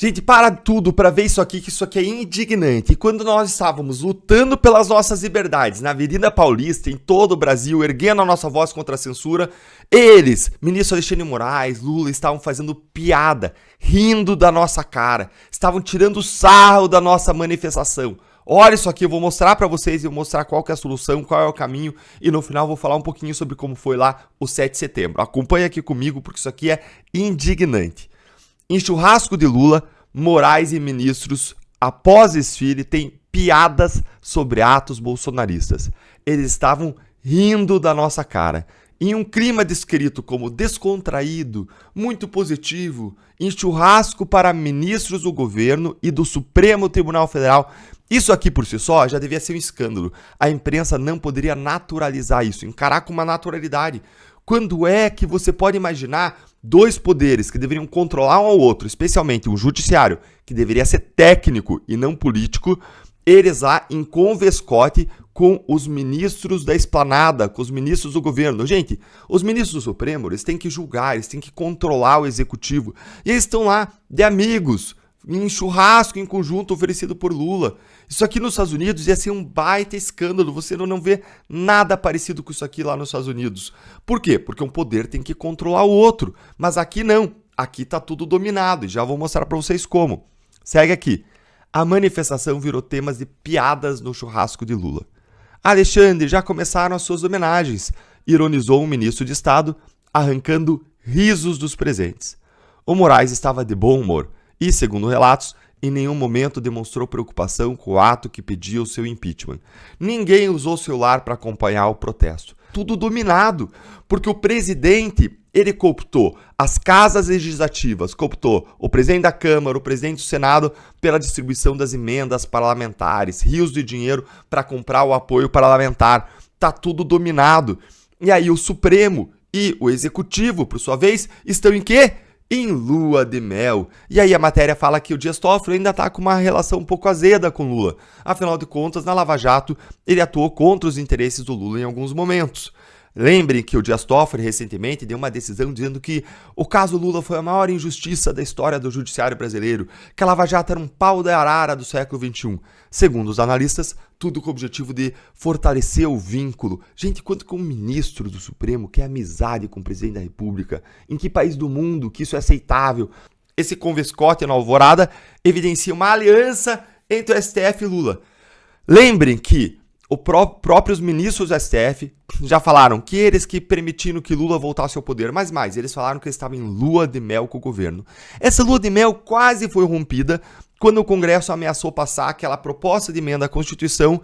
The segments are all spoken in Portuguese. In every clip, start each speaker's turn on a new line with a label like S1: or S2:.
S1: Gente, para tudo para ver isso aqui, que isso aqui é indignante. E quando nós estávamos lutando pelas nossas liberdades na Avenida Paulista, em todo o Brasil, erguendo a nossa voz contra a censura, eles, ministro Alexandre de Moraes, Lula, estavam fazendo piada, rindo da nossa cara, estavam tirando sarro da nossa manifestação. Olha isso aqui, eu vou mostrar para vocês, eu vou mostrar qual que é a solução, qual é o caminho, e no final eu vou falar um pouquinho sobre como foi lá o 7 de setembro. Acompanhe aqui comigo, porque isso aqui é indignante. Em churrasco de Lula, Moraes e ministros, após desfile, têm piadas sobre atos bolsonaristas. Eles estavam rindo da nossa cara. Em um clima descrito como descontraído, muito positivo, em churrasco para ministros do governo e do Supremo Tribunal Federal. Isso aqui por si só já devia ser um escândalo. A imprensa não poderia naturalizar isso, encarar com uma naturalidade. Quando é que você pode imaginar dois poderes que deveriam controlar um ao outro, especialmente um judiciário, que deveria ser técnico e não político, eles lá em convescote com os ministros da esplanada, com os ministros do governo. Gente, os ministros do Supremo, eles têm que julgar, eles têm que controlar o executivo. E eles estão lá de amigos, em churrasco em conjunto oferecido por Lula. Isso aqui nos Estados Unidos ia ser um baita escândalo. Você não vê nada parecido com isso aqui lá nos Estados Unidos. Por quê? Porque um poder tem que controlar o outro. Mas aqui não. Aqui tá tudo dominado e já vou mostrar para vocês como. Segue aqui. A manifestação virou temas de piadas no churrasco de Lula. Alexandre, já começaram as suas homenagens, ironizou um ministro de Estado, arrancando risos dos presentes. O Moraes estava de bom humor e, segundo relatos, em nenhum momento demonstrou preocupação com o ato que pedia o seu impeachment. Ninguém usou celular para acompanhar o protesto. Tudo dominado, porque o presidente, ele cooptou as casas legislativas, cooptou o presidente da Câmara, o presidente do Senado, pela distribuição das emendas parlamentares, rios de dinheiro para comprar o apoio parlamentar. Tá tudo dominado. E aí o Supremo e o Executivo, por sua vez, estão em quê? Em lua de mel. E aí a matéria fala que o Dias Toffoli ainda está com uma relação um pouco azeda com Lula. Afinal de contas, na Lava Jato, ele atuou contra os interesses do Lula em alguns momentos. Lembrem que o Dias Toffoli recentemente deu uma decisão dizendo que o caso Lula foi a maior injustiça da história do judiciário brasileiro, que a Lava Jato era um pau da arara do século XXI. Segundo os analistas, tudo com o objetivo de fortalecer o vínculo. Gente, quanto que um ministro do Supremo quer amizade com o presidente da República? Em que país do mundo que isso é aceitável? Esse convescote na alvorada evidencia uma aliança entre o STF e Lula. Lembrem que os próprios ministros do STF já falaram que eles que permitiram que Lula voltasse ao poder, mas mais, eles falaram que eles estavam em lua de mel com o governo. Essa lua de mel quase foi rompida quando o Congresso ameaçou passar aquela proposta de emenda à Constituição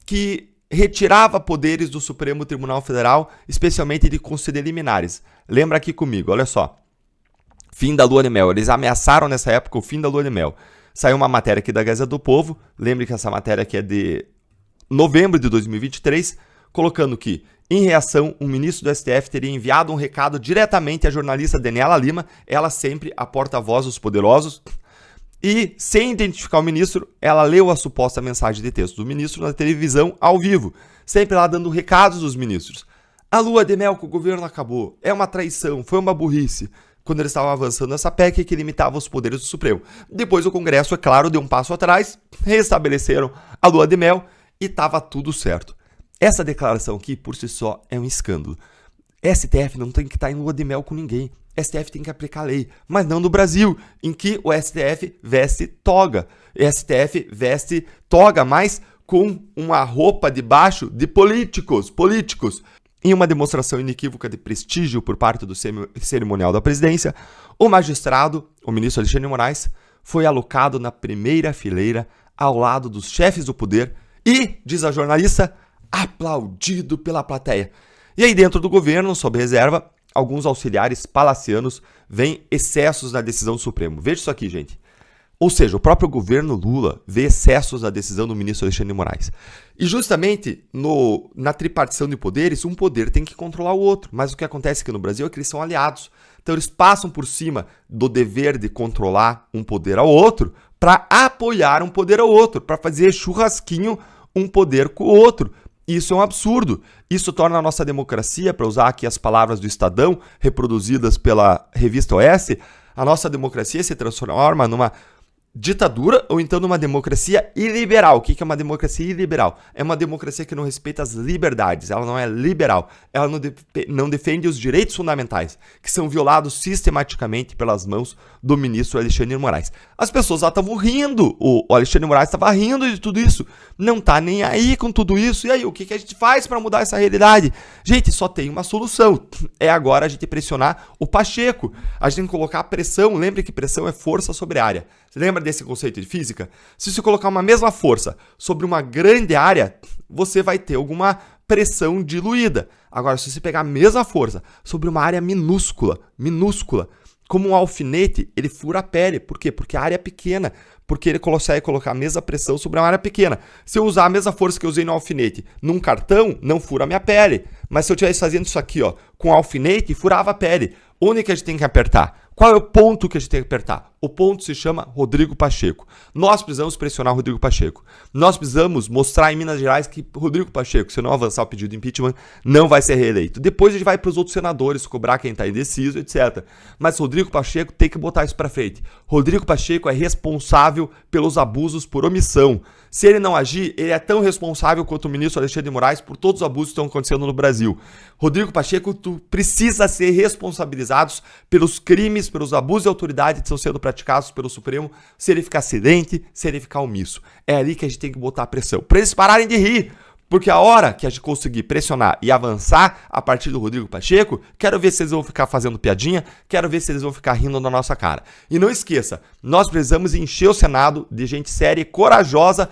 S1: que retirava poderes do Supremo Tribunal Federal, especialmente de conceder liminares. Lembra aqui comigo, olha só. Fim da lua de mel. Eles ameaçaram nessa época o fim da lua de mel. Saiu uma matéria aqui da Gazeta do Povo, lembre que essa matéria aqui é de novembro de 2023, colocando que, em reação, um ministro do STF teria enviado um recado diretamente à jornalista Daniela Lima, ela sempre a porta-voz dos poderosos, e, sem identificar o ministro, ela leu a suposta mensagem de texto do ministro na televisão ao vivo, sempre lá dando recados dos ministros. A lua de mel com o governo acabou, é uma traição, foi uma burrice, quando eles estavam avançando essa PEC que limitava os poderes do Supremo. Depois o Congresso, é claro, deu um passo atrás, restabeleceram a lua de mel, e estava tudo certo. Essa declaração aqui, por si só, é um escândalo. STF não tem que estar em lua de mel com ninguém. STF tem que aplicar a lei. Mas não no Brasil, em que o STF veste toga. STF veste toga, mas com uma roupa de baixo de políticos. Em uma demonstração inequívoca de prestígio por parte do cerimonial da presidência, o magistrado, o ministro Alexandre de Moraes, foi alocado na primeira fileira ao lado dos chefes do poder e, diz a jornalista, aplaudido pela plateia. E aí dentro do governo, sob reserva, alguns auxiliares palacianos veem excessos na decisão do Supremo. Veja isso aqui, gente. Ou seja, o próprio governo Lula vê excessos na decisão do ministro Alexandre de Moraes. E justamente na tripartição de poderes, um poder tem que controlar o outro. Mas o que acontece aqui no Brasil é que eles são aliados. Então eles passam por cima do dever de controlar um poder ao outro para apoiar um poder ao outro, para fazer churrasquinho um poder com o outro. Isso é um absurdo. Isso torna a nossa democracia, para usar aqui as palavras do Estadão, reproduzidas pela revista OS, a nossa democracia se transforma numa ditadura ou então numa democracia iliberal. O que é uma democracia iliberal? É uma democracia que não respeita as liberdades, ela não é liberal, ela não defende os direitos fundamentais, que são violados sistematicamente pelas mãos do ministro Alexandre de Moraes. As pessoas lá estavam rindo, o Alexandre de Moraes estava rindo de tudo isso, não tá nem aí com tudo isso. E aí, o que a gente faz para mudar essa realidade? Gente, só tem uma solução, é agora a gente pressionar o Pacheco, a gente tem que colocar pressão. Lembre que pressão é força sobre área. Você lembra desse conceito de física? Se você colocar uma mesma força sobre uma grande área, você vai ter alguma pressão diluída. Agora, se você pegar a mesma força sobre uma área minúscula, como um alfinete, ele fura a pele. Por quê? Porque a área é pequena. Porque ele consegue colocar a mesma pressão sobre uma área pequena. Se eu usar a mesma força que eu usei no alfinete num cartão, não fura a minha pele. Mas se eu estivesse fazendo isso aqui, ó, com alfinete, furava a pele. Onde que a gente tem que apertar? Qual é o ponto que a gente tem que apertar? O ponto se chama Rodrigo Pacheco. Nós precisamos pressionar o Rodrigo Pacheco. Nós precisamos mostrar em Minas Gerais que Rodrigo Pacheco, se não avançar o pedido de impeachment, não vai ser reeleito. Depois a gente vai para os outros senadores cobrar quem está indeciso, etc. Mas Rodrigo Pacheco tem que botar isso para frente. Rodrigo Pacheco é responsável pelos abusos por omissão. Se ele não agir, ele é tão responsável quanto o ministro Alexandre de Moraes por todos os abusos que estão acontecendo no Brasil. Rodrigo Pacheco, tu precisa ser responsabilizado pelos crimes, pelos abusos de autoridade que estão sendo praticados pelo Supremo, se ele ficar silente, se ele ficar omisso. É ali que a gente tem que botar a pressão, para eles pararem de rir. Porque a hora que a gente conseguir pressionar e avançar a partir do Rodrigo Pacheco, quero ver se eles vão ficar fazendo piadinha, quero ver se eles vão ficar rindo na nossa cara. E não esqueça, nós precisamos encher o Senado de gente séria e corajosa